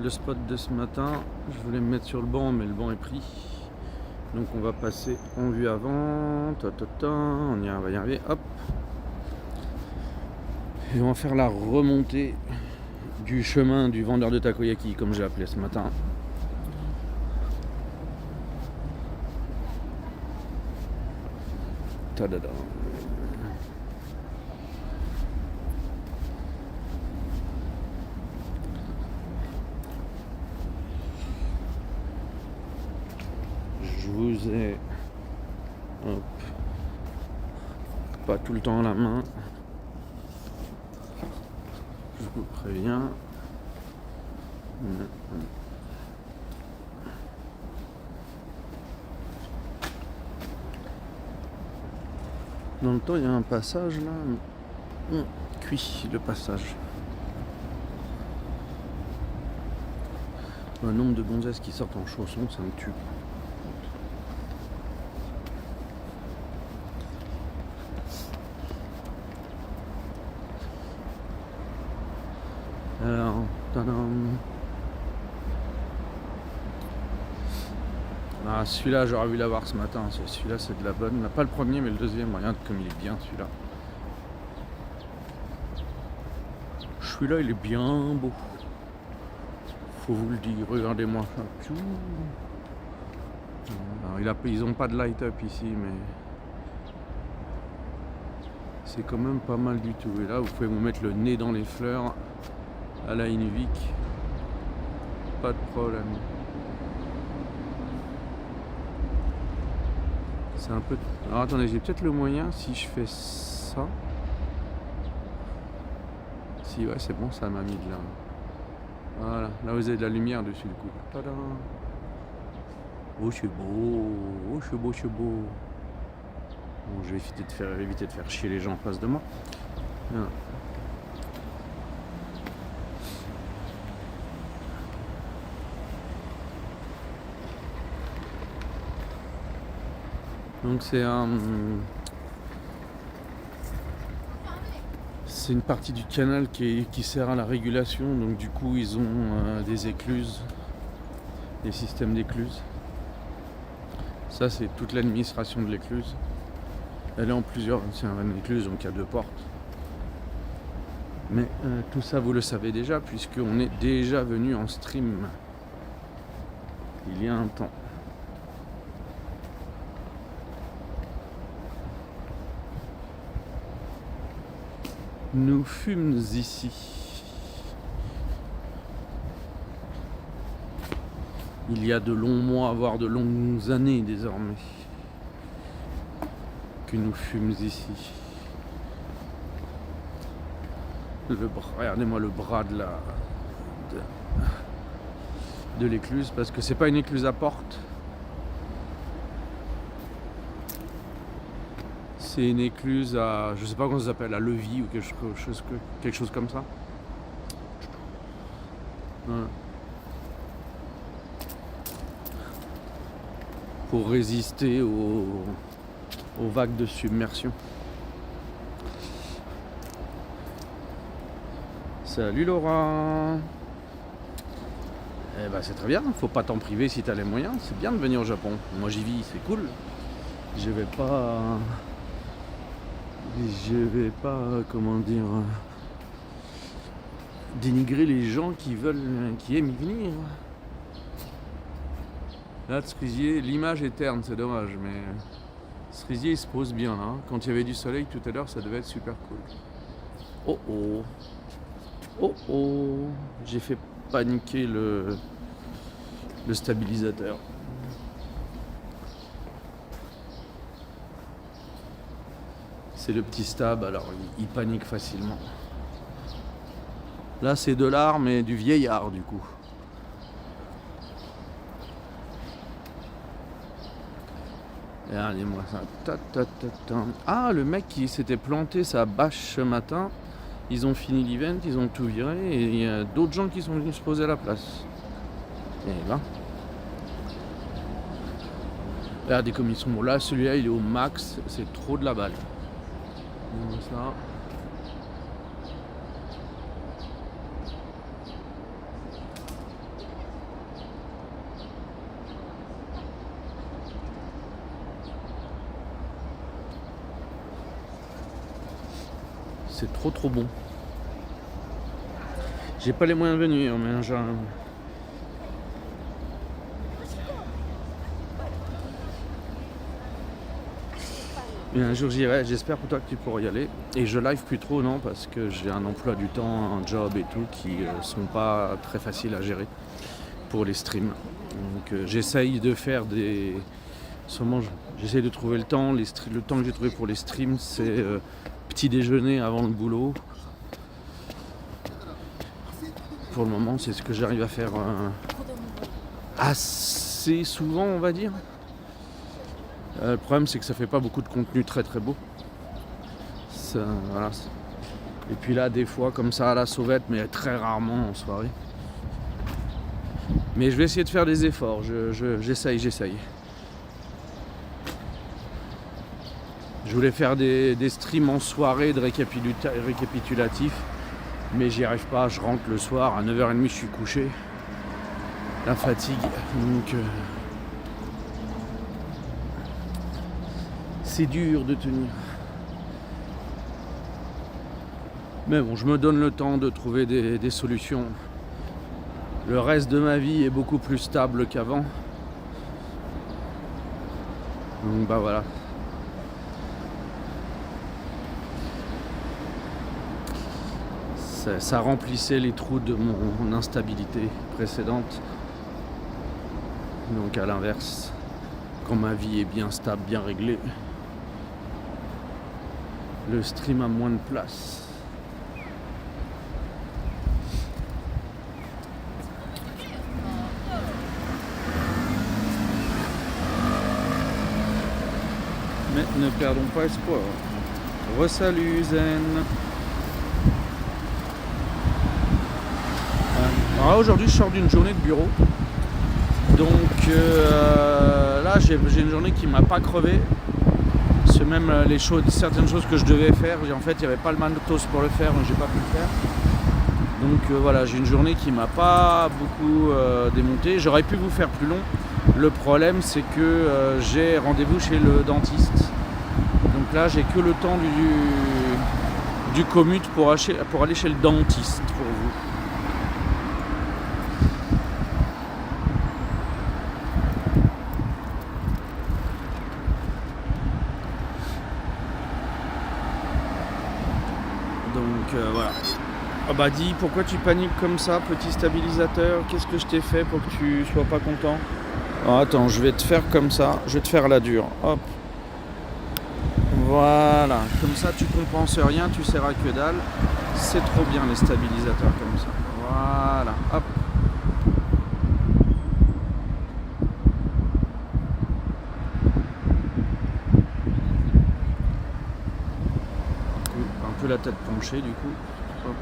le spot de ce matin. Je voulais me mettre sur le banc, mais le banc est pris. Donc on va passer en vue avant. On va y arriver. Hop. Et on va faire la remontée du chemin du vendeur de takoyaki, comme j'ai appelé ce matin. Tadada. Je vous ai pas tout le temps à la main. Je vous préviens. Dans le temps, il y a un passage là. Cuit le passage. Le nombre de gonzesses qui sortent en chaussons, ça me tue. Alors, tadam. Ah, celui-là, j'aurais vu l'avoir ce matin. Celui-là, c'est de la bonne. Pas le premier, mais le deuxième. Regarde comme il est bien, celui-là. Celui-là, il est bien beau. Faut vous le dire. Regardez-moi ça. Alors, ils n'ont pas de light-up ici, mais c'est quand même pas mal du tout. Et là, vous pouvez vous mettre le nez dans les fleurs à la Inuvik. Pas de problème. C'est un peu... Alors attendez, j'ai peut-être le moyen si je fais ça. Si, ouais, c'est bon, ça m'a mis de là. Voilà, là vous avez de la lumière dessus le coup. Tada. Oh, c'est beau. Oh, c'est beau, c'est beau. Bon, je vais éviter de faire chier les gens en face de moi. Voilà. Donc c'est une partie du canal qui sert à la régulation. Donc du coup ils ont des écluses, des systèmes d'écluses. Ça c'est toute l'administration de l'écluse. Elle est en plusieurs, c'est une écluse donc il y a 2 portes. Mais tout ça vous le savez déjà puisqu'on est déjà venu en stream il y a un temps. Nous fûmes ici. Il y a de longs mois, voire de longues années désormais, que nous fûmes ici. Regardez-moi le bras de l'écluse, parce que c'est pas une écluse à porte. C'est une écluse à, je sais pas comment ça s'appelle, à levis ou quelque chose comme ça. Voilà. Pour résister aux vagues de submersion. Salut Laura. Eh ben c'est très bien, faut pas t'en priver si t'as les moyens. C'est bien de venir au Japon. Moi j'y vis, c'est cool. Je vais pas, comment dire, dénigrer les gens qui aiment y venir. Là, de Cerisier, l'image est terne, c'est dommage, mais Cerisier il se pose bien là. Quand il y avait du soleil tout à l'heure, ça devait être super cool. Oh oh, oh oh, j'ai fait paniquer le stabilisateur. C'est le petit stab, alors il panique facilement. Là c'est de l'art mais du vieillard du coup. Regardez-moi ça. Ah, le mec qui s'était planté sa bâche ce matin, ils ont fini l'event, ils ont tout viré et il y a d'autres gens qui sont venus se poser à la place. Et là. Regardez comme ils sont bons. Là celui-là il est au max, c'est trop de la balle. Ça. C'est trop bon. J'ai pas les moyens de venir, mais un jour j'irai, j'espère pour toi que tu pourras y aller. Et je live plus trop, non, parce que j'ai un emploi du temps, un job et tout qui sont pas très faciles à gérer pour les streams. Donc j'essaye de faire des... j'essaye de trouver le temps. Le temps que j'ai trouvé pour les streams, c'est petit déjeuner avant le boulot. Pour le moment, c'est ce que j'arrive à faire assez souvent, on va dire. Le problème, c'est que ça fait pas beaucoup de contenu très beau. Voilà. Et puis là, des fois, comme ça, à la sauvette, mais très rarement en soirée. Mais je vais essayer de faire des efforts. J'essaye. Je voulais faire des streams en soirée de récapitulatif. Mais j'y arrive pas. Je rentre le soir, à 9h30, je suis couché. La fatigue. Donc... c'est dur de tenir. Mais bon, je me donne le temps de trouver des solutions. Le reste de ma vie est beaucoup plus stable qu'avant. Donc bah voilà. Ça remplissait les trous de mon instabilité précédente. Donc à l'inverse, quand ma vie est bien stable, bien réglée, le stream a moins de place. Mais ne perdons pas espoir. Re-salut Zen. Alors aujourd'hui je sors d'une journée de bureau. Donc là j'ai une journée qui m'a pas crevé. C'est même certaines choses que je devais faire. En fait il n'y avait pas le matos pour le faire, donc j'ai pas pu le faire. Donc voilà, j'ai une journée qui m'a pas beaucoup démonté. J'aurais pu vous faire plus long. Le problème c'est que j'ai rendez-vous chez le dentiste. Donc là j'ai que le temps du commute pour aller chez le dentiste pour vous. Donc voilà. Ah bah dis, pourquoi tu paniques comme ça, petit stabilisateur? Qu'est-ce que je t'ai fait pour que tu sois pas content? Oh, attends, je vais te faire comme ça, je vais te faire la dure. Hop. Voilà, comme ça tu compenses rien, tu sers à que dalle. C'est trop bien les stabilisateurs comme ça. Voilà, hop. Un peu la tête penchée du coup. Hop.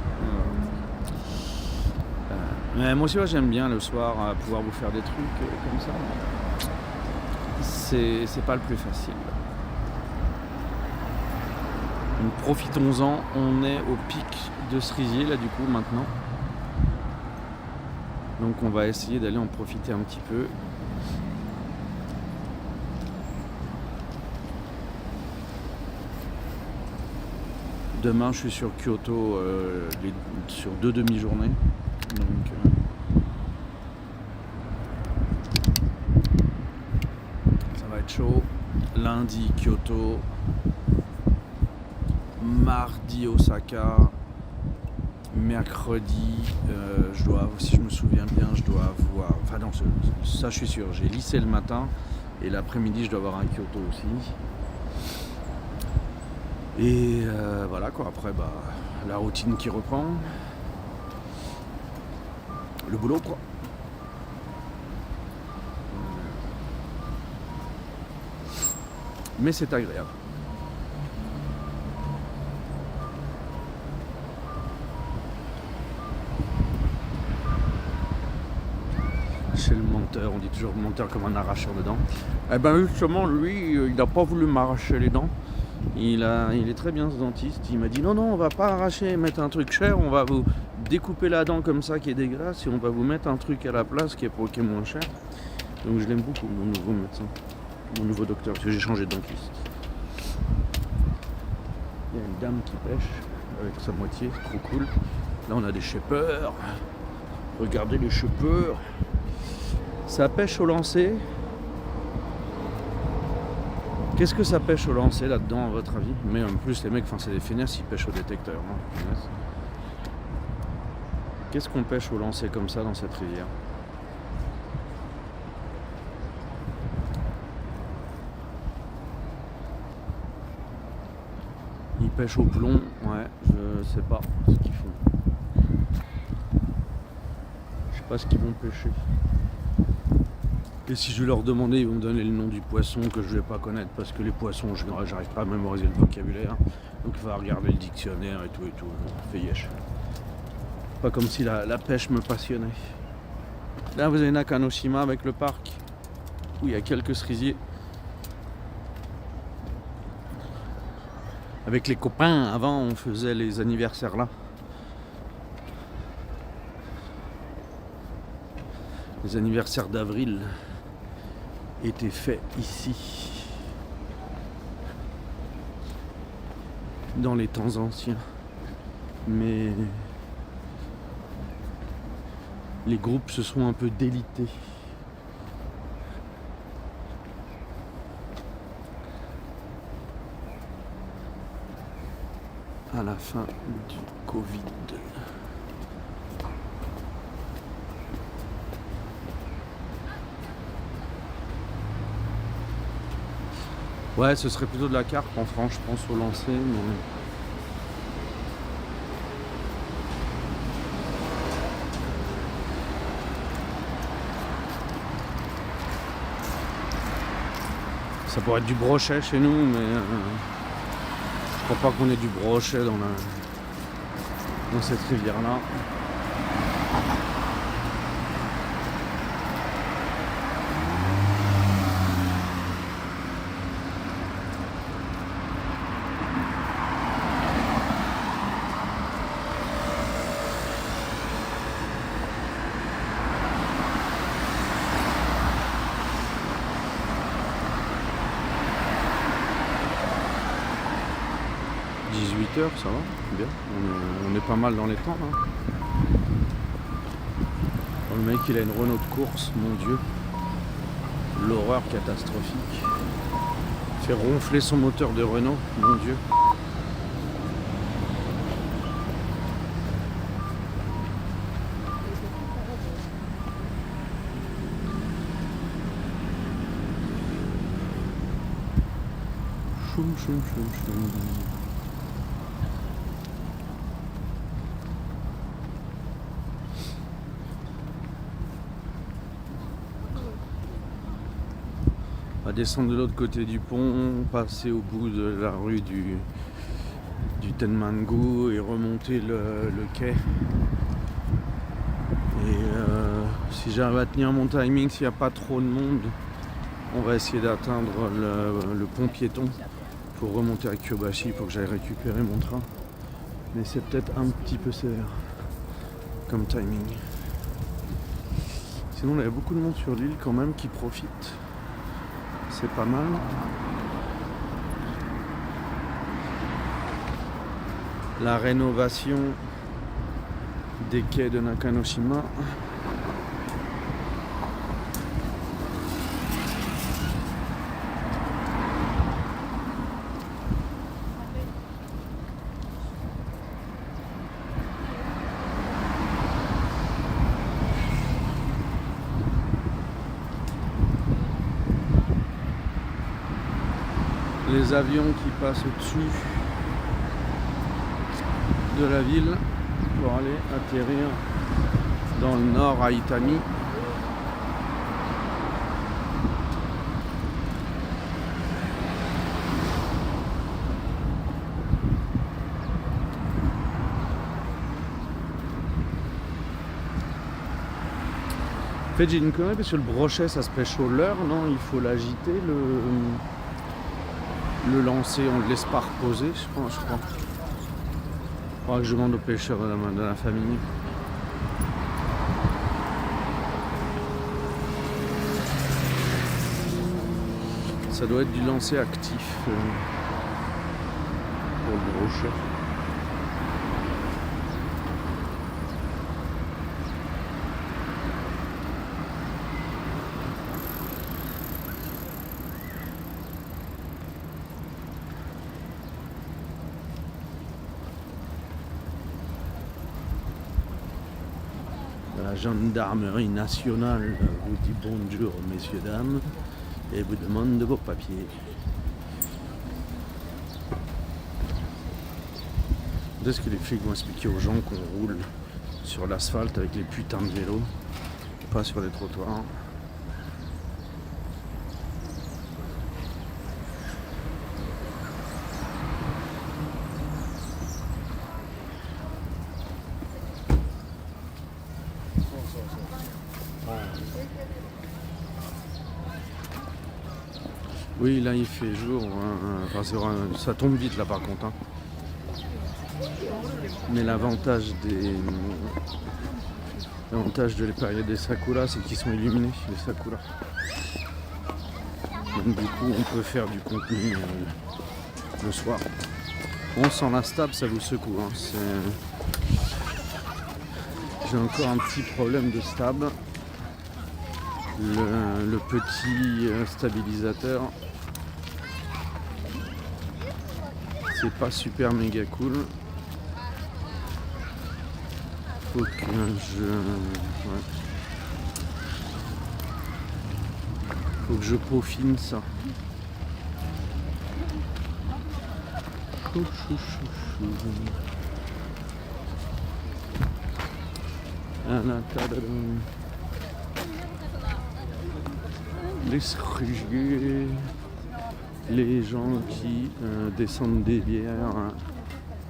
Mais moi aussi j'aime bien le soir pouvoir vous faire des trucs comme ça. C'est pas le plus facile. Donc profitons-en, on est au pic de cerisier là du coup maintenant. Donc on va essayer d'aller en profiter un petit peu. Demain je suis sur Kyoto sur 2 demi-journées. Donc ça va être chaud. Lundi Kyoto, mardi Osaka, mercredi je dois, si je me souviens bien, je dois avoir, enfin non, ça je suis sûr, j'ai lycée le matin et l'après-midi je dois avoir un Kyoto aussi. Et voilà quoi, après bah la routine qui reprend, le boulot quoi. Mais c'est agréable. Chez le monteur, on dit toujours monteur comme un arracheur de dents. Eh ben justement, lui, il n'a pas voulu m'arracher les dents. Il est très bien ce dentiste. Il m'a dit non, on va pas arracher, mettre un truc cher, on va vous découper la dent comme ça qui est dégueulasse et on va vous mettre un truc à la place qui est moins cher. Donc je l'aime beaucoup, mon nouveau médecin, mon nouveau docteur, parce que j'ai changé de dentiste. Il y a une dame qui pêche. avec sa moitié, trop cool. Là on a des shippers. Regardez les shippers. Ça pêche au lancer. Qu'est-ce que ça pêche au lancer là-dedans à votre avis? Mais en plus les mecs, c'est des feignasses, ils pêchent au détecteur. Hein. Qu'est-ce qu'on pêche au lancer comme ça dans cette rivière? Ils pêchent au plomb, ouais, je sais pas ce qu'ils font. Je sais pas ce qu'ils vont pêcher. Et si je vais leur demander, ils vont me donner le nom du poisson que je vais pas connaître parce que les poissons, j'arrive pas à mémoriser le vocabulaire. Donc il va regarder le dictionnaire et tout. Fait yesh. Pas comme si la pêche me passionnait. Là vous avez Nakanoshima avec le parc où il y a quelques cerisiers. Avec les copains, avant on faisait les anniversaires là. Les anniversaires d'avril étaient faits ici. Dans les temps anciens. Mais les groupes se sont un peu délités. À la fin du Covid. Ouais, ce serait plutôt de la carpe en France, je pense, au lancer, mais... Ça pourrait être du brochet chez nous, mais je crois pas qu'on ait du brochet dans cette rivière-là. 18h, ça va, bien. On est pas mal dans les temps là. Oh, le mec il a une Renault de course, mon dieu. L'horreur catastrophique. Il fait ronfler son moteur de Renault, mon dieu. Choum, choum, choum, choum. On va descendre de l'autre côté du pont, passer au bout de la rue du Tenmangu et remonter le quai. Et si j'arrive à tenir mon timing, s'il n'y a pas trop de monde, on va essayer d'atteindre le pont piéton pour remonter à Kyobashi pour que j'aille récupérer mon train. Mais c'est peut-être un petit peu sévère comme timing. Sinon, il y a beaucoup de monde sur l'île quand même qui profitent. C'est pas mal. La rénovation des quais de Nakanoshima. Les avions qui passent au-dessus de la ville pour aller atterrir dans le nord à Itami. En fait j'ai une connerie parce que le brochet ça se pêche au leurre, non? Il faut l'agiter, le lancer, on le laisse pas reposer, je crois. Faudra que je demande aux pêcheurs de la famille. Ça doit être du lancer actif pour le brochet. La gendarmerie nationale vous dit bonjour messieurs dames et vous demande vos papiers. Est-ce que les flics vont expliquer aux gens qu'on roule sur l'asphalte avec les putains de vélos, pas sur les trottoirs? Oui, là il fait jour, hein. Enfin, ça tombe vite là par contre. Hein. Mais l'avantage de la période des sakuras, c'est qu'ils sont illuminés, les sakuras. Donc du coup, on peut faire du contenu le soir. Bon, sans la stab, ça vous secoue. Hein. J'ai encore un petit problème de stab. Le petit stabilisateur, c'est pas super méga cool. Faut que faut que je peaufine ça. Les cerisiers, les gens qui descendent des bières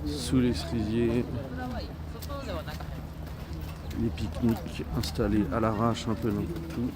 sous les cerisiers, les pique-niques installés à l'arrache un peu n'importe où.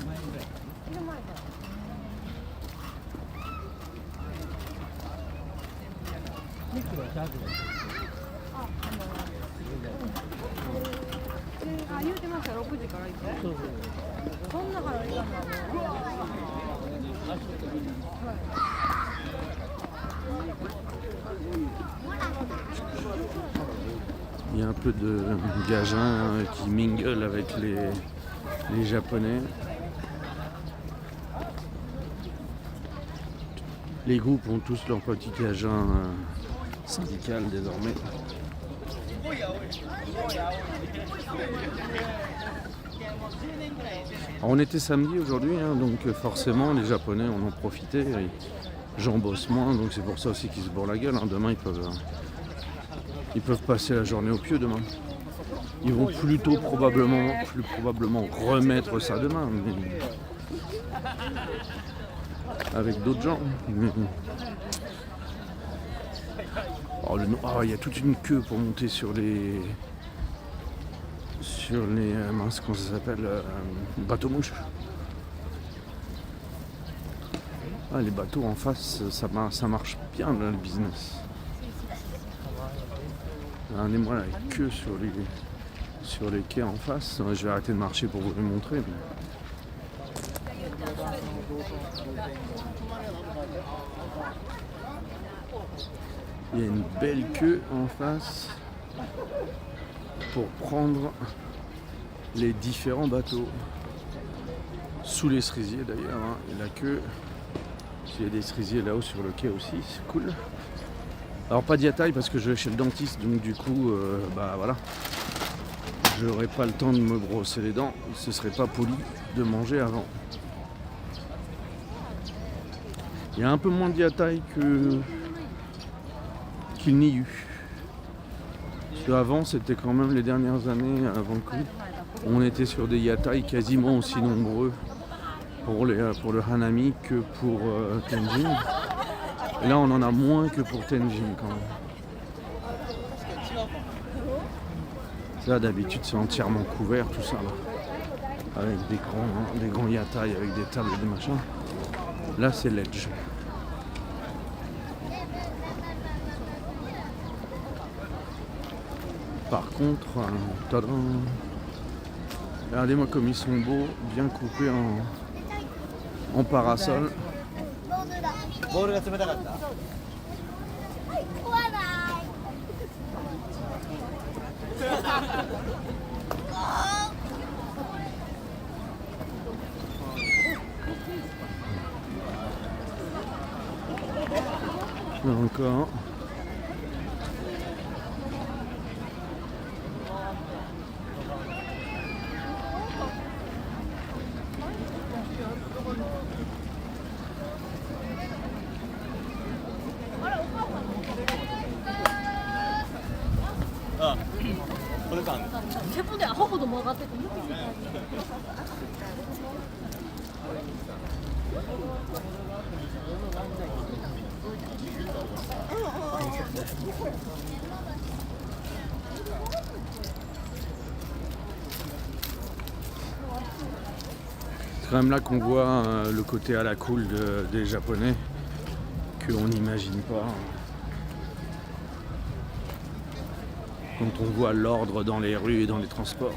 Il y a un peu de gajins qui mingle avec les Japonais. Les groupes ont tous leur petit gajin syndical désormais. Alors, on était samedi aujourd'hui, hein, donc forcément les Japonais en ont profité. J'en bosse moins, donc c'est pour ça aussi qu'ils se bourrent la gueule. Hein. Demain ils peuvent passer la journée au pieu demain. Ils vont plus probablement remettre ça demain, mais avec d'autres gens. Mais... Oh, il y a toute une queue pour monter sur les mince, comment ça s'appelle, bateaux mouches. Ah, les bateaux en face, ça marche bien là, le business. Regardez-moi la queue sur les quais en face. Je vais arrêter de marcher pour vous les montrer. Mais... il y a une belle queue en face pour prendre les différents bateaux. Sous les cerisiers d'ailleurs. Hein. Et la queue, il y a des cerisiers là-haut sur le quai aussi, c'est cool. Alors pas d'yataille parce que je vais chez le dentiste, donc du coup, voilà. J'aurai pas le temps de me brosser les dents, ce serait pas poli de manger avant. Il y a un peu moins de yataille qu'il n'y eut. Parce qu'avant, c'était quand même les dernières années, avant le Covid, on était sur des yatailles quasiment aussi nombreux pour le Hanami que pour Tenjin. Et là, on en a moins que pour Tenjin quand même. Là, d'habitude, c'est entièrement couvert, tout ça, là. Avec des grands yatailles, avec des tables et des machins. Là, c'est ledge. Par contre, tadam, regardez-moi comme ils sont beaux, bien coupés en parasol. Là encore. 세분에 하고도 먹었대. C'est quand même là qu'on voit le côté à la cool des Japonais qu'on n'imagine pas. Quand on voit l'ordre dans les rues et dans les transports.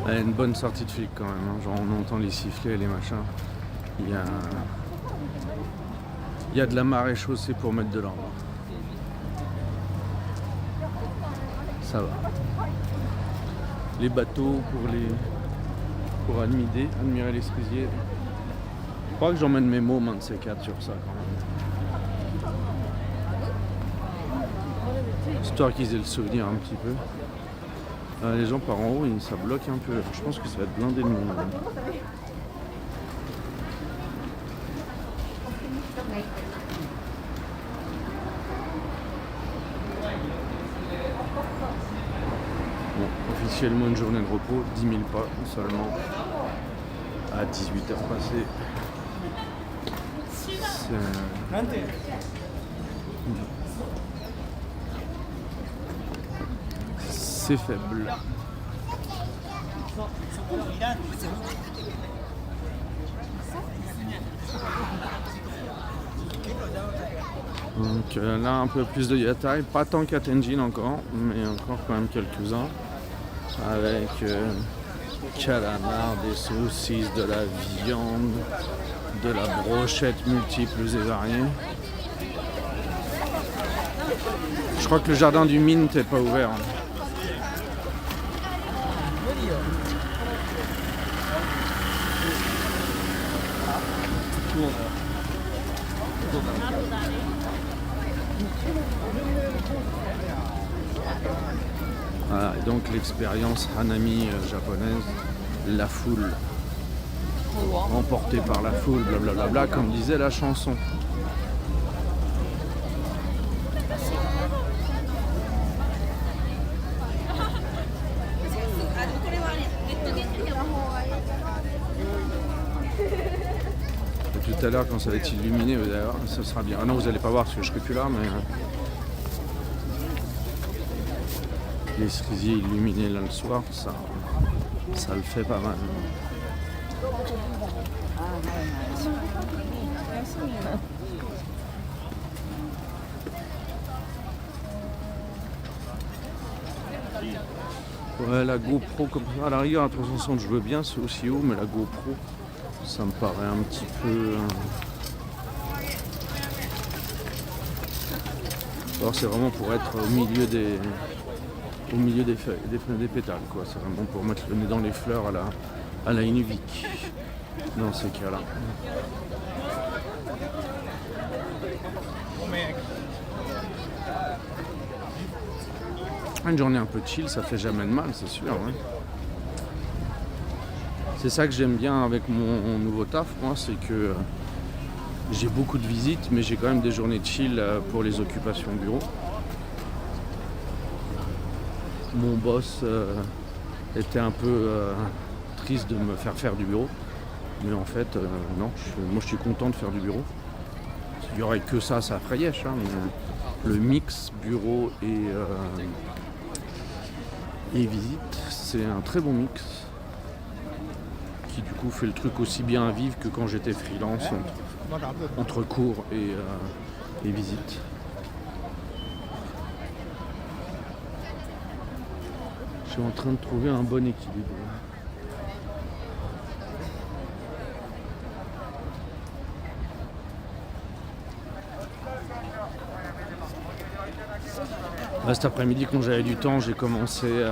Une bonne sortie de flic quand même, hein. Genre on entend les sifflets et les machins. Il y a de la marée chaussée pour mettre de l'ordre. Ça va. Les bateaux pour admirer les cerisiers. Je crois que j'emmène mes mots main de ces quatre sur ça quand même. Histoire qu'ils aient le souvenir un petit peu. Les gens par en haut, ça bloque un peu. Je pense que ça va être blindé de monde. Bon, officiellement une journée de repos, 10 000 pas seulement à 18h passées. C'est faible. Donc là un peu plus de yatai, pas tant qu'à Tenjin encore, mais encore quand même quelques-uns. Avec calamar, des saucisses, de la viande, de la brochette multiples et variées. Je crois que le jardin du Mint n'est pas ouvert. Voilà, et donc l'expérience Hanami japonaise, la foule, emportée par la foule, blablabla, comme disait la chanson. Tout à l'heure, quand ça va être illuminé, vous allez voir, ça sera bien. Ah non, vous n'allez pas voir parce que je serai plus là, mais les cerisiers illuminés là le soir, ça le fait pas mal. Ouais, la GoPro comme ça, à la rigueur, à 360 je veux bien, c'est aussi haut, mais la GoPro, ça me paraît un petit peu... Alors c'est vraiment pour être au milieu des feuilles, des pétales, quoi. C'est vraiment pour mettre le nez dans les fleurs à la Inuvik, dans ces cas-là. Une journée un peu chill, ça fait jamais de mal, c'est sûr. Hein. C'est ça que j'aime bien avec mon nouveau taf, moi, c'est que j'ai beaucoup de visites, mais j'ai quand même des journées de chill pour les occupations bureau. Mon boss était un peu triste de me faire du bureau, mais en fait, non, moi je suis content de faire du bureau. S'il n'y aurait que ça ferait yesh, hein, mais le mix bureau et visite, c'est un très bon mix qui du coup fait le truc aussi bien à vivre que quand j'étais freelance entre cours et visite. Je suis en train de trouver un bon équilibre. Cet après-midi, quand j'avais du temps, j'ai commencé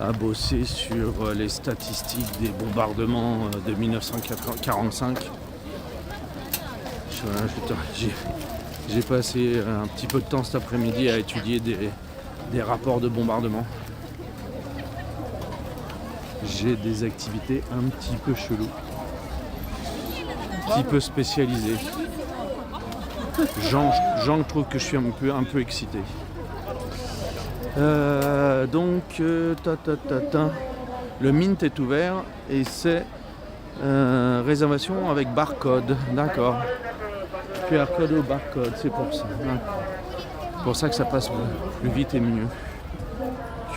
à bosser sur les statistiques des bombardements de 1945. J'ai passé un petit peu de temps cet après-midi à étudier des rapports de bombardement. J'ai des activités un petit peu cheloues, un petit peu spécialisées. Jean trouve que je suis un peu excité. Donc, le Mint est ouvert et c'est réservation avec barcode. D'accord. QR code au barcode, c'est pour ça. C'est pour ça que ça passe plus vite et mieux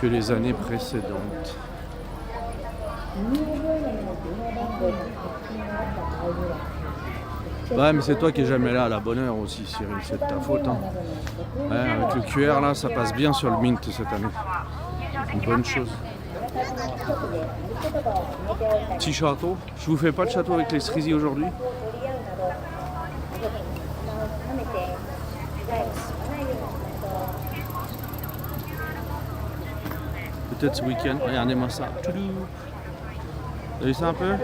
que les années précédentes. Ouais, mais c'est toi qui es jamais là à la bonne heure aussi, Cyril, c'est de ta faute. Hein. Ouais, avec le QR là, ça passe bien sur le Mint cette année. Une bonne chose. Petit château. Je vous fais pas de château avec les cerisiers aujourd'hui. Peut-être ce week-end. Regardez-moi ça. Vous avez ça un peu?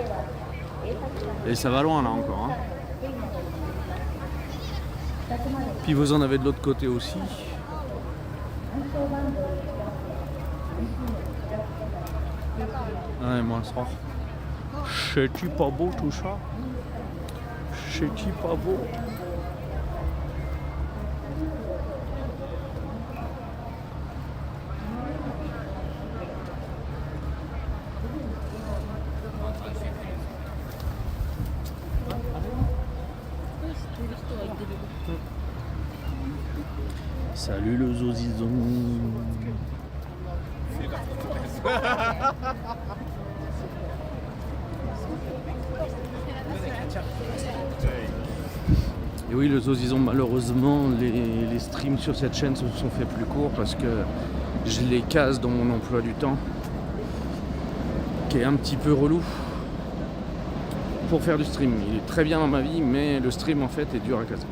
Et ça va loin là encore. Hein. Puis vous en avez de l'autre côté aussi. Ouais, moi, ça. C'est-tu pas beau tout ça? C'est-tu pas beau? Salut le zozizon. Et oui, le zozizon, malheureusement, les streams sur cette chaîne se sont fait plus courts parce que je les case dans mon emploi du temps, qui est un petit peu relou pour faire du stream. Il est très bien dans ma vie, mais le stream en fait est dur à caser.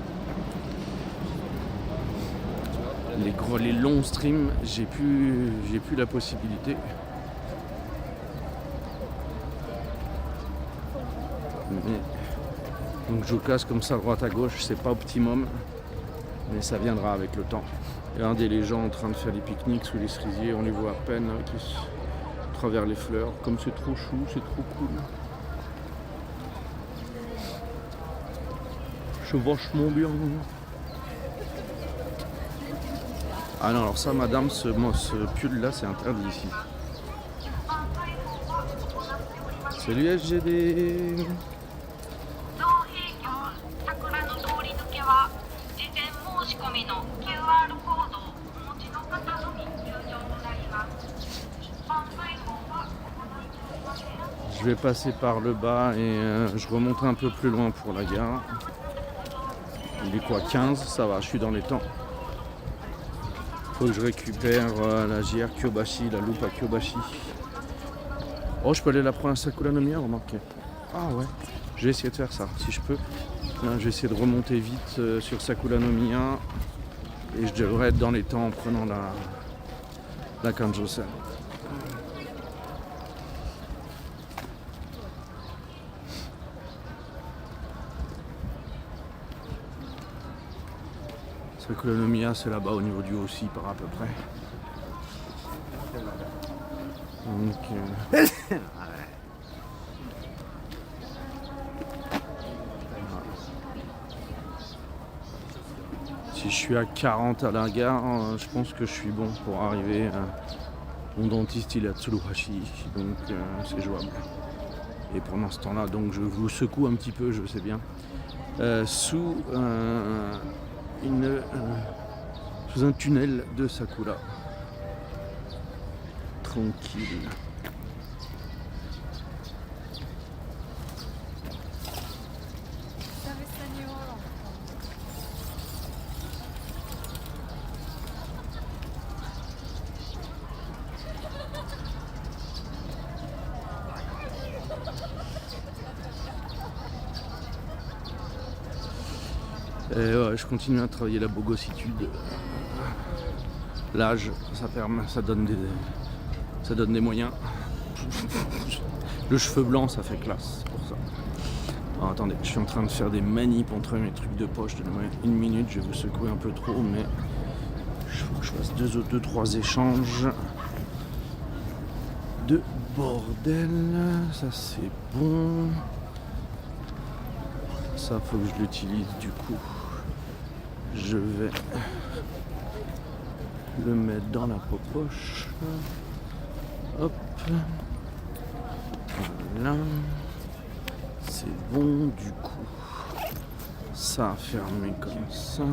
Les longs streams, j'ai plus la possibilité. Mais, donc je casse comme ça droite à gauche, c'est pas optimum, mais ça viendra avec le temps. Regardez les gens en train de faire des pique-niques sous les cerisiers, on les voit à peine à travers les fleurs, comme c'est trop chou, c'est trop cool. C'est vachement bien. Ah non, alors ça, madame, ce pull-là, c'est interdit ici. Salut SGD. Je vais passer par le bas et je remonte un peu plus loin pour la gare. Il est quoi, 15? Ça va, je suis dans les temps. Faut que je récupère la JR Kyobashi, la loupe à Kyobashi. Oh, je peux aller la prendre à Sakura no Miya, remarquez. Ah ouais, je vais essayer de faire ça, si je peux. Je vais essayer de remonter vite sur Sakura no Miya. Et je devrais être dans les temps en prenant la Kanjo-sen. Sakura no Miya, c'est là-bas au niveau du aussi par à peu près. Donc, si je suis à 40 à la gare, je pense que je suis bon pour arriver. Mon dentiste il est à Tsuruhashi, donc c'est jouable. Et pendant ce temps-là, donc je vous secoue un petit peu, je sais bien, sous un tunnel de Sakura. Tranquille. Et ouais, je continue à travailler la bogossitude. L'âge, ça donne des moyens. Le cheveu blanc, ça fait classe pour ça. Alors, attendez, je suis en train de faire des manips entre mes trucs de poche. Donnez-moi une minute, je vais vous secouer un peu trop, mais il faut que je fasse 2-3 échanges de bordel. Ça c'est bon. Ça faut que je l'utilise du coup. Je vais le mettre dans la poche. Hop. Voilà. C'est bon du coup. Ça a fermé comme ça.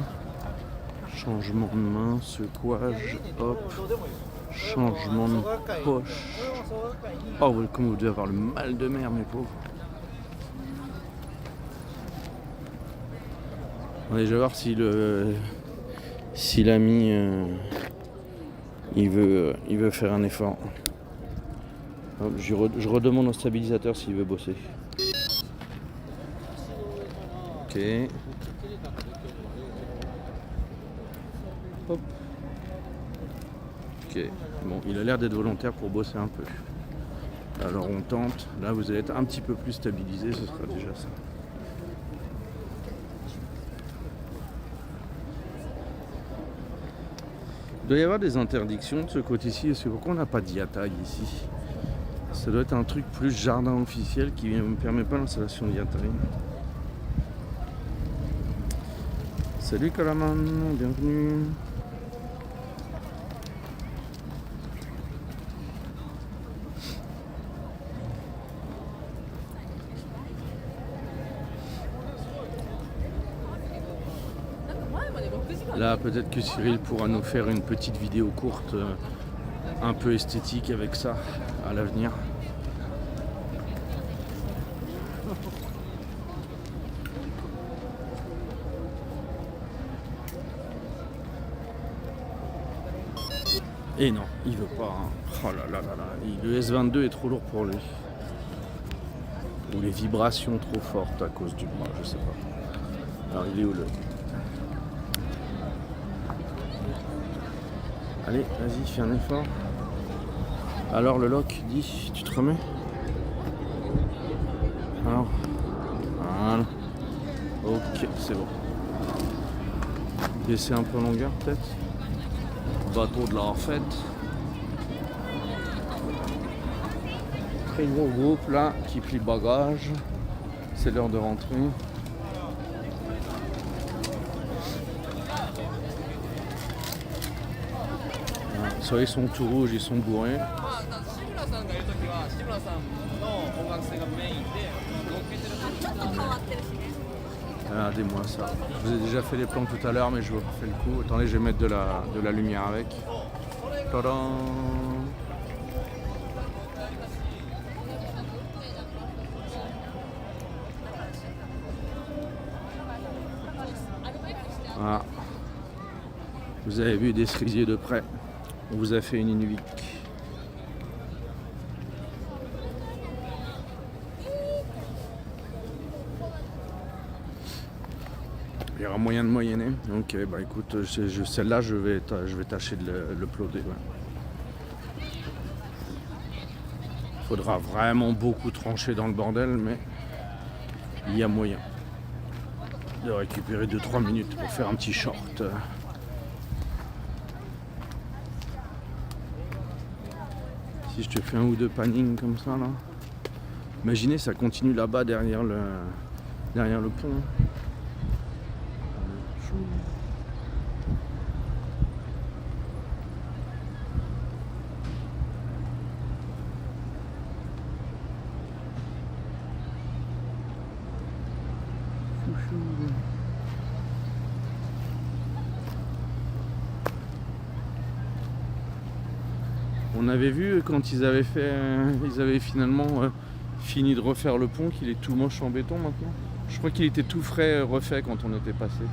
Changement de main, secouage, hop. Changement de poche. Oh, comme vous devez avoir le mal de mer, mes pauvres. Allez, je vais voir si l'ami il veut faire un effort. Hop, je redemande au stabilisateur s'il veut bosser. Ok. Hop. Ok. Bon, il a l'air d'être volontaire pour bosser un peu. Alors on tente. Là, vous allez être un petit peu plus stabilisé, ce sera déjà ça. Il doit y avoir des interdictions de ce côté-ci. Est-ce que pourquoi on n'a pas d'Yatai ici? Ça doit être un truc plus jardin officiel qui ne me permet pas l'installation de Yatai. Salut Kalaman, bienvenue. Là, peut-être que Cyril pourra nous faire une petite vidéo courte, un peu esthétique avec ça, à l'avenir. Et non, il veut pas. Hein. Oh là là là là. Le S22 est trop lourd pour lui. Ou les vibrations trop fortes à cause du bras, je sais pas. Alors il est où le... Allez, vas-y, fais un effort. Alors le lock, dis, tu te remets? Alors, voilà. Ok, c'est bon. Baisser un peu en longueur peut-être. Bateau de la fête. Très gros groupe là qui plie bagage. C'est l'heure de rentrer. Soit ils sont tout rouges, ils sont bourrés. Regardez-moi ça. Je vous ai déjà fait les plans tout à l'heure, mais je vous refais le coup. Attendez, je vais mettre de la lumière avec. Tadam! Voilà. Vous avez vu des cerisiers de près. On vous a fait une Inuit. Il y aura moyen de moyenner. Ok, bah écoute, celle-là, je vais tâcher de le ploder. Ouais. Faudra vraiment beaucoup trancher dans le bordel, mais il y a moyen de récupérer 2-3 minutes pour faire un petit short. Si je te fais un ou deux panning comme ça là, imaginez ça continue là-bas derrière le pont. On avait vu quand ils avaient finalement fini de refaire le pont qu'il est tout moche en béton maintenant. Je crois qu'il était tout frais refait quand on était passé.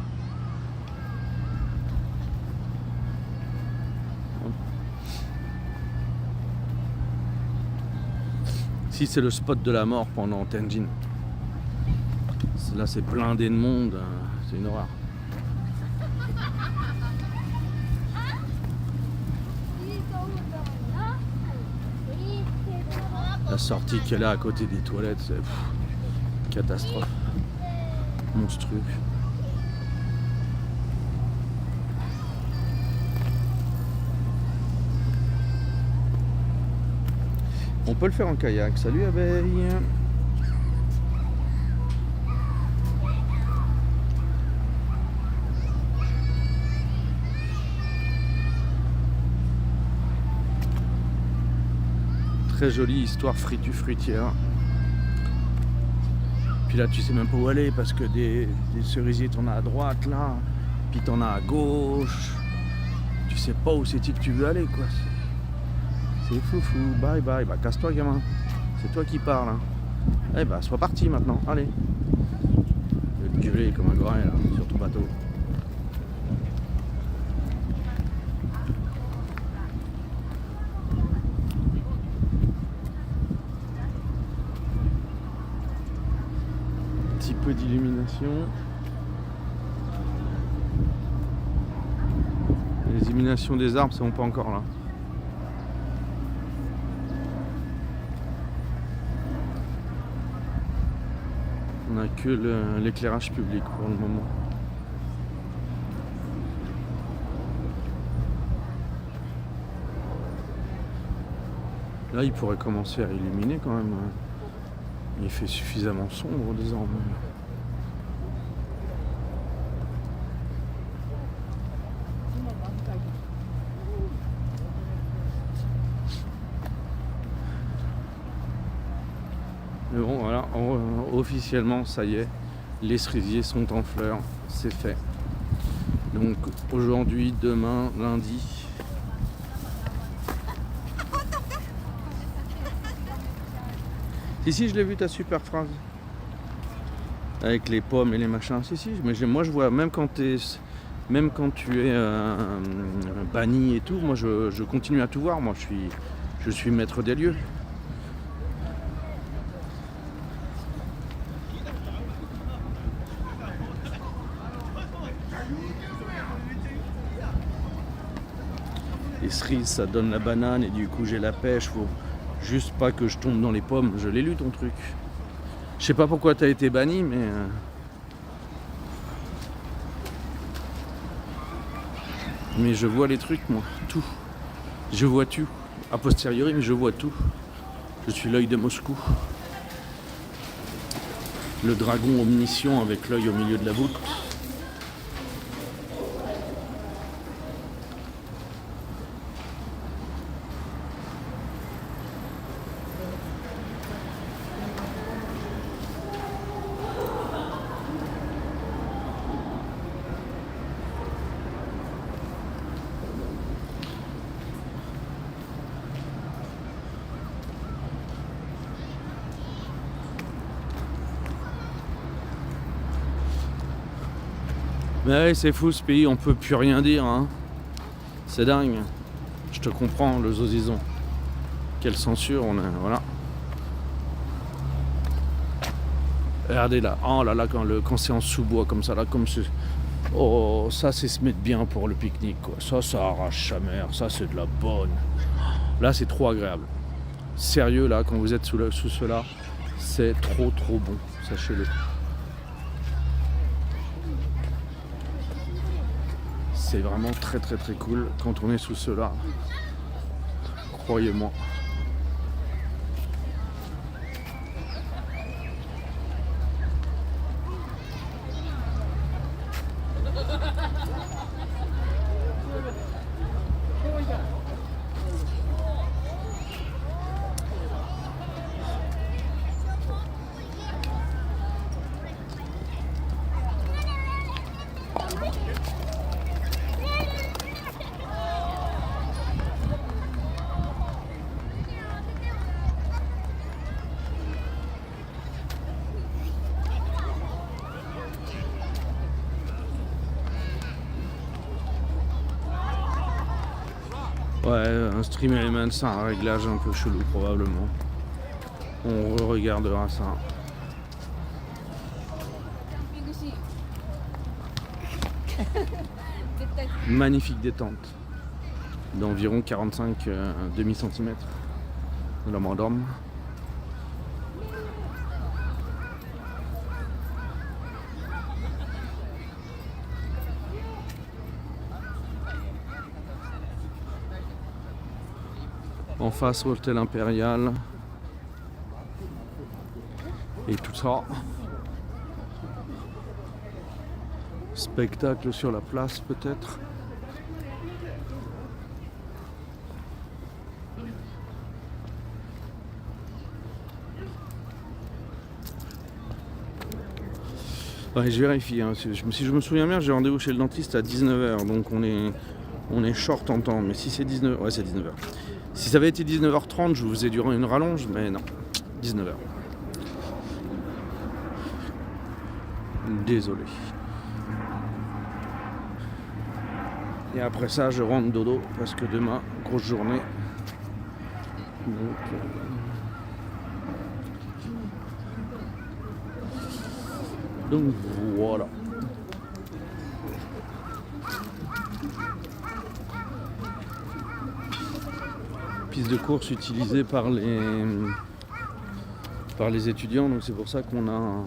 Si c'est le spot de la mort pendant Tenjin. Là c'est blindé de monde, c'est une horreur. La sortie qu'elle a à côté des toilettes, c'est catastrophe. monstrueux. On peut le faire en kayak. Salut abeille. Très jolie histoire fruitière. Puis là tu sais même pas où aller parce que des cerisiers t'en as à droite là, puis t'en as à gauche. Tu sais pas où c'est-il que tu veux aller quoi. C'est foufou, bye bye, bah casse-toi gamin. C'est toi qui parles hein. Eh bah sois parti maintenant, allez. Je vais te gueuler comme un gorille là, sur ton bateau. Petit peu d'illumination. Les illuminations des arbres sont pas encore là. On n'a que l'éclairage public pour le moment. Là, il pourrait commencer à illuminer quand même. Il fait suffisamment sombre désormais. Mais bon, voilà, officiellement, ça y est, les cerisiers sont en fleurs, c'est fait. Donc aujourd'hui, demain, lundi. Si, je l'ai vu ta super phrase. Avec les pommes et les machins. Si, mais moi je vois, même quand tu es banni et tout, moi je continue à tout voir. Moi je suis maître des lieux. Les cerises, ça donne la banane et du coup j'ai la pêche. Faut juste pas que je tombe dans les pommes. Je l'ai lu ton truc. Je sais pas pourquoi t'as été banni, mais je vois les trucs, moi, tout. Je vois tout. A posteriori, mais je vois tout. Je suis l'œil de Moscou. Le dragon omniscient avec l'œil au milieu de la voûte. Mais ouais, c'est fou ce pays, on peut plus rien dire. Hein. C'est dingue. Je te comprends, le Zozizon. Quelle censure on a, voilà. Regardez là, oh là là, quand c'est en sous-bois comme ça, là, comme ce... Oh, ça c'est se mettre bien pour le pique-nique, quoi. Ça arrache sa mère, ça c'est de la bonne. Là c'est trop agréable. Sérieux, là, quand vous êtes sous cela, c'est trop bon, sachez-le. C'est vraiment très cool quand on est sous cela. Croyez-moi. Ouais, un stream element, c'est un réglage un peu chelou probablement. On regardera ça. Magnifique détente d'environ 45 demi-centimètres de la madame. En face, Hôtel Impérial. Et tout ça. Spectacle sur la place peut-être. Ouais, je vérifie, hein. Si je me souviens bien, j'ai rendez-vous chez le dentiste à 19h, donc on est short en temps, mais si c'est 19h, ouais c'est 19h. Si ça avait été 19h30, je vous ai duré une rallonge, mais non, 19h. Désolé. Et après ça, je rentre dodo, parce que demain, grosse journée. Donc voilà. Piste de course utilisée par les étudiants, donc c'est pour ça qu'on a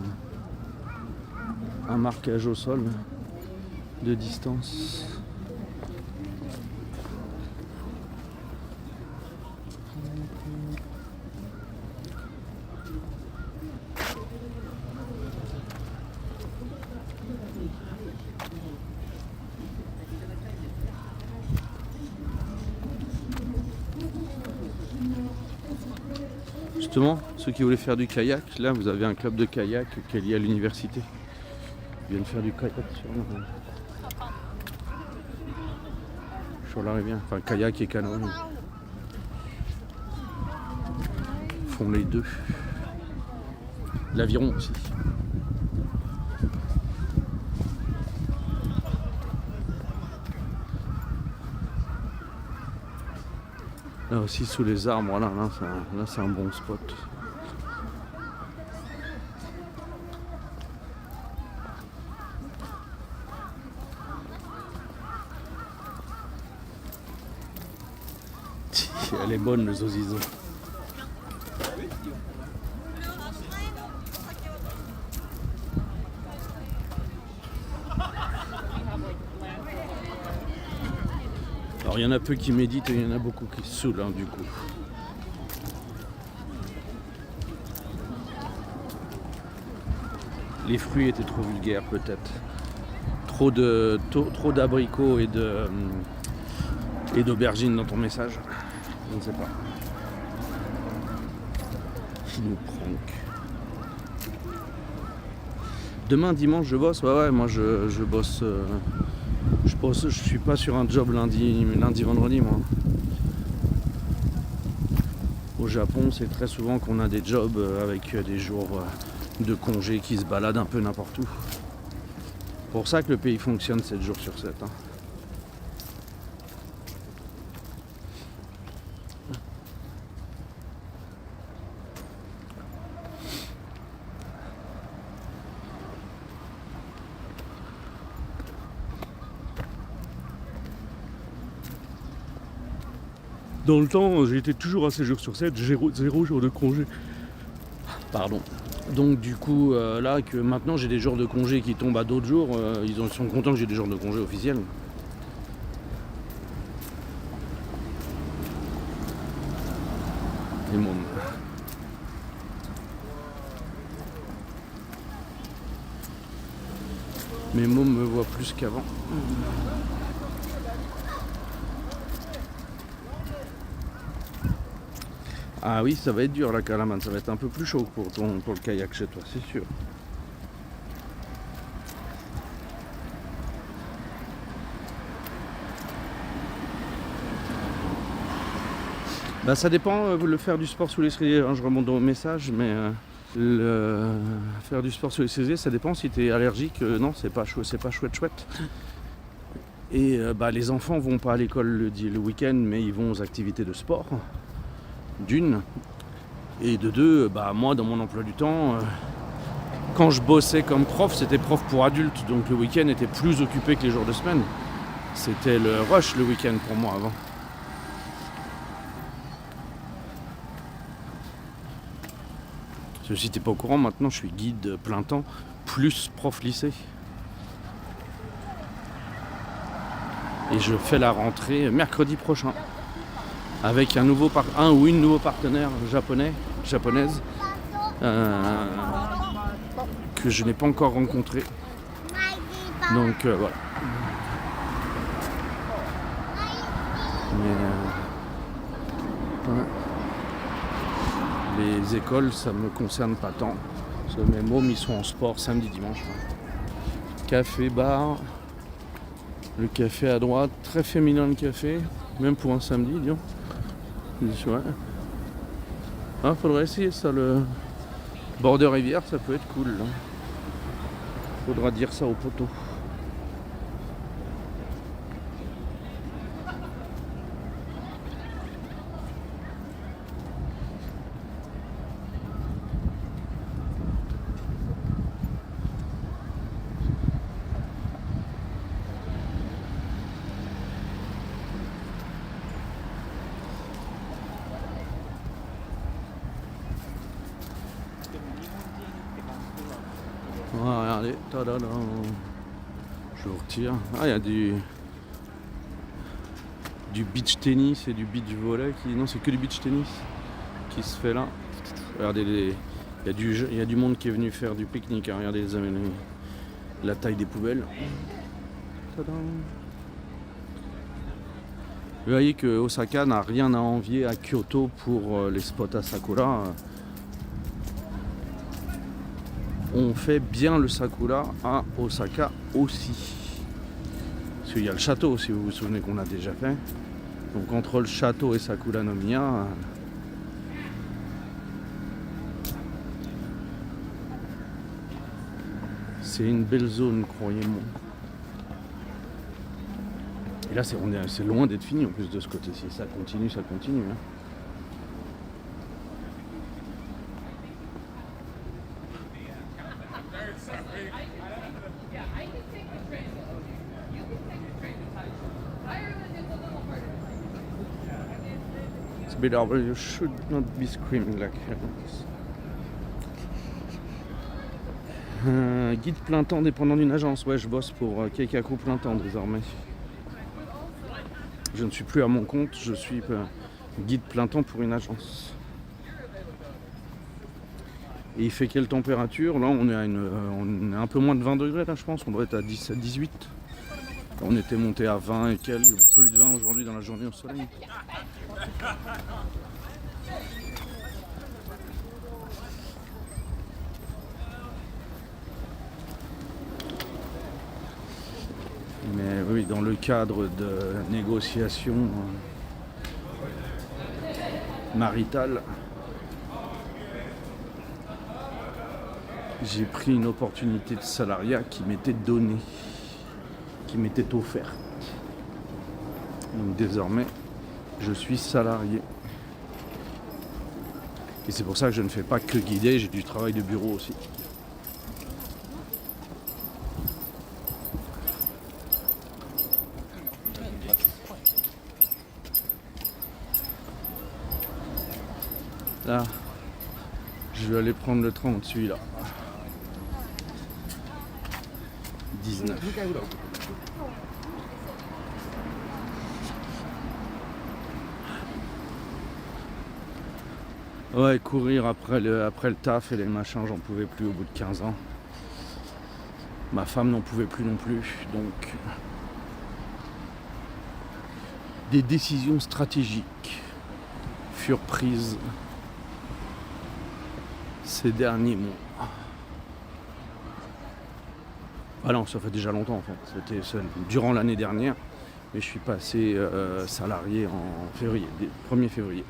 un marquage au sol de distance. Justement, ceux qui voulaient faire du kayak, là vous avez un club de kayak qui est lié à l'université. Ils viennent faire du kayak sur la rivière, enfin kayak et canot. Ils font les deux. L'aviron aussi. Là aussi sous les arbres, là c'est un bon spot. Elle est bonne le saucisson. Alors il y en a peu qui méditent et il y en a beaucoup qui se saoulent, hein, du coup. Les fruits étaient trop vulgaires peut-être. Trop d'abricots et d'aubergines dans ton message. Je ne sais pas. Il nous prank. Demain dimanche je bosse, ouais moi je bosse. Je suis pas sur un job lundi, vendredi moi. Au Japon c'est très souvent qu'on a des jobs avec des jours de congé qui se baladent un peu n'importe où. Pour ça que le pays fonctionne 7 jours sur 7. Hein. Dans le temps, j'ai été toujours à 7 jours sur 7, 0 jours de congé. Pardon. Donc du coup, là que maintenant j'ai des jours de congé qui tombent à d'autres jours, ils sont contents que j'ai des jours de congé officiels. Et mon... Mes mômes me voient plus qu'avant. Ah oui, ça va être dur la calamane, ça va être un peu plus chaud pour le kayak chez toi, c'est sûr. Bah ça dépend, le faire du sport sous les cerisiers, hein, je remonte dans mon message, mais faire du sport sous les cerisiers, ça dépend si tu es allergique, non c'est pas chouette. Et les enfants vont pas à l'école le week-end, mais ils vont aux activités de sport. D'une, et de deux, moi dans mon emploi du temps, quand je bossais comme prof, c'était prof pour adultes, donc le week-end était plus occupé que les jours de semaine. C'était le rush le week-end pour moi avant. Si t'es pas au courant, maintenant je suis guide plein temps, plus prof lycée. Et je fais la rentrée mercredi prochain. avec un ou une nouveau partenaire japonaise que je n'ai pas encore rencontré. Donc voilà. Mais ouais. Les écoles, ça me concerne pas tant. Parce que mes mômes, ils sont en sport samedi, dimanche. Café, bar. Le café à droite, très féminin le café. Même pour un samedi, disons. Ouais. Ah, faudrait essayer ça, le bord de rivière, ça peut être cool. Là. Faudra dire ça aux poteaux. Voilà, regardez, tadadam. Je vous retire. Ah, il y a du beach tennis et du beach volley. Non, c'est que du beach tennis qui se fait là. Regardez, il y a du monde qui est venu faire du pique-nique. Hein. Regardez la taille des poubelles. Tadam. Vous voyez que Osaka n'a rien à envier à Kyoto pour les spots à sakura. On fait bien le sakura à Osaka aussi. Parce qu'il y a le château, si vous vous souvenez, qu'on a déjà fait. Donc entre le château et Sakura no Miya, c'est une belle zone, croyez-moi. Et là, c'est loin d'être fini en plus de ce côté-ci. Ça continue, ça continue. Hein. It's a bit over. You should not be screaming like this. Guide plein temps dépendant d'une agence. Ouais, je bosse pour Keikaku plein temps désormais. Je ne suis plus à mon compte, je suis guide plein temps pour une agence. Et il fait quelle température? Là, on est un peu moins de 20 degrés, là, je pense. On devrait être à 17, 18. On était monté à 20 et quelques, plus de 20 aujourd'hui dans la journée au soleil. Mais oui, dans le cadre de négociations maritales, j'ai pris une opportunité de salariat qui m'était donnée, qui m'était offerte. Donc désormais, je suis salarié. Et c'est pour ça que je ne fais pas que guider, j'ai du travail de bureau aussi. Là, je vais aller prendre le train au-dessus là. 19. Ouais, courir après le taf et les machins, j'en pouvais plus au bout de 15 ans. Ma femme n'en pouvait plus non plus, donc des décisions stratégiques furent prises ces derniers mois. Ah non, ça fait déjà longtemps en fait. C'était durant l'année dernière, mais je suis passé salarié en février, 1er février.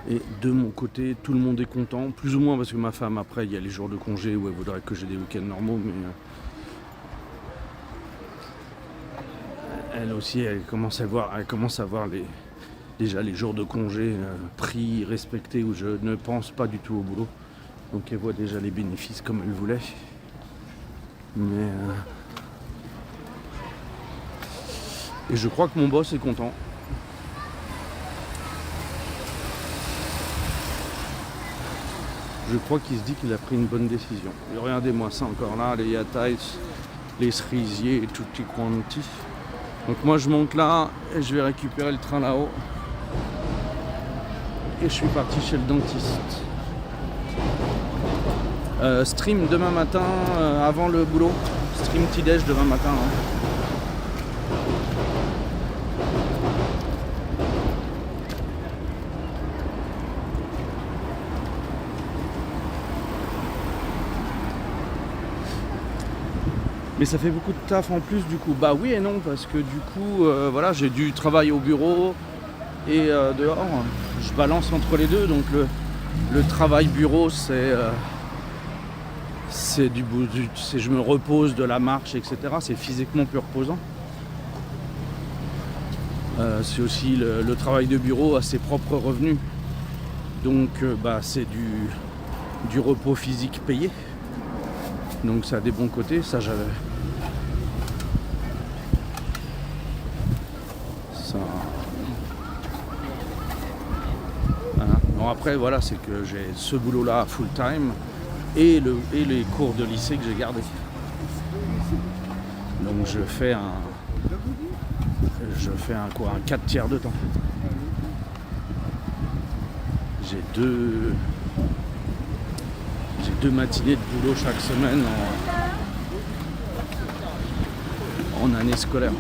Et de mon côté, tout le monde est content, plus ou moins parce que ma femme, après, il y a les jours de congé où elle voudrait que j'ai des week-ends normaux, mais elle aussi, elle commence à voir déjà les jours de congé pris, respectés, où je ne pense pas du tout au boulot. Donc elle voit déjà les bénéfices comme elle voulait. Mais et je crois que mon boss est content. Je crois qu'il se dit qu'il a pris une bonne décision. Et regardez-moi ça encore là, les yatais, les cerisiers et tutti quanti. Donc moi je monte là et je vais récupérer le train là-haut. Et je suis parti chez le dentiste. Stream demain matin, avant le boulot. Stream petit-déj demain matin. Mais ça fait beaucoup de taf en plus du coup. Bah oui et non, parce que du coup, voilà, j'ai du travail au bureau et dehors. Je balance entre les deux, donc le travail bureau, c'est je me repose de la marche, etc. C'est physiquement plus reposant. C'est aussi le travail de bureau à ses propres revenus. Donc bah, c'est du repos physique payé. Donc ça a des bons côtés, ça j'avais. Ça. Voilà. Bon après voilà, c'est que j'ai ce boulot là full time et les cours de lycée que j'ai gardés. Donc je fais un 4 tiers de temps. J'ai deux matinées de boulot chaque semaine en année scolaire.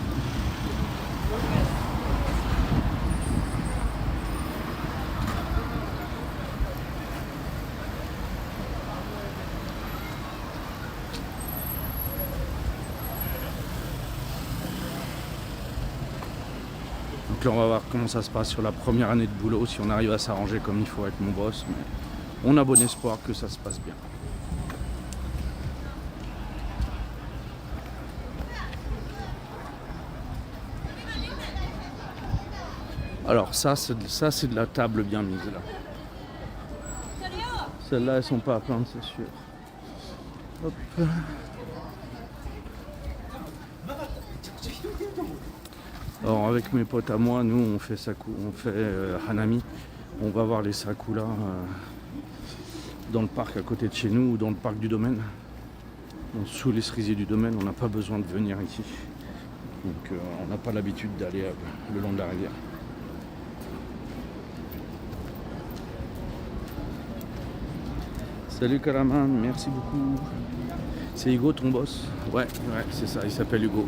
Donc là on va voir comment ça se passe sur la première année de boulot, si on arrive à s'arranger comme il faut avec mon boss, mais on a bon espoir que ça se passe bien. Alors ça c'est de la table bien mise là. Celles-là elles sont pas à plaindre, c'est sûr. Hop. Alors avec mes potes à moi, nous on fait Hanami. On va voir les sakura dans le parc à côté de chez nous ou dans le parc du domaine. Donc, sous les cerisiers du domaine, on n'a pas besoin de venir ici. Donc on n'a pas l'habitude d'aller le long de la rivière. Salut Karaman, merci beaucoup. C'est Hugo ton boss? Ouais, c'est ça, il s'appelle Hugo.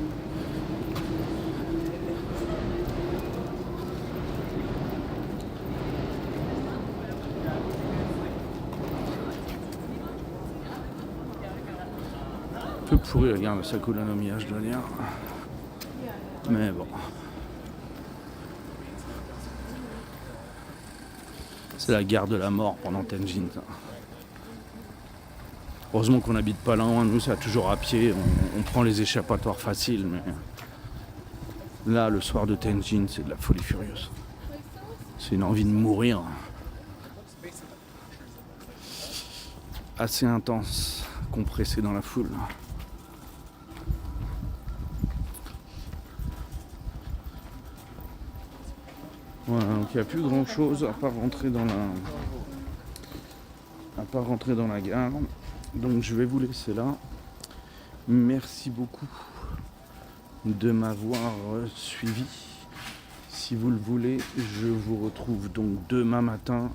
Un peu pourri, regarde, ça coule un hommage, je dois dire. Mais bon. C'est la gare de la mort pendant Tenjin, ça. Heureusement qu'on n'habite pas loin, nous c'est toujours à pied, on prend les échappatoires faciles, mais là le soir de Tenjin c'est de la folie furieuse. C'est une envie de mourir. Assez intense, compressé dans la foule. Voilà, donc il n'y a plus grand chose à part rentrer dans la gare. Donc je vais vous laisser là. Merci beaucoup de m'avoir suivi. Si vous le voulez, je vous retrouve donc demain matin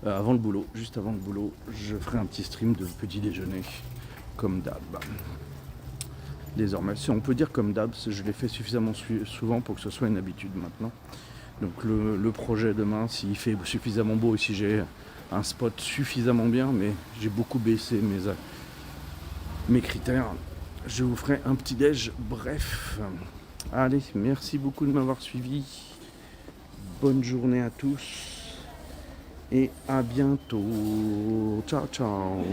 avant le boulot, juste avant le boulot. Je ferai un petit stream de petit déjeuner comme d'hab. Désormais, si on peut dire comme d'hab, je l'ai fait suffisamment souvent pour que ce soit une habitude maintenant. Donc le projet demain, s'il fait suffisamment beau et si j'ai un spot suffisamment bien, mais j'ai beaucoup baissé mes critères, je vous ferai un petit déj. Bref, allez, merci beaucoup de m'avoir suivi. Bonne journée à tous et à bientôt. Ciao ciao.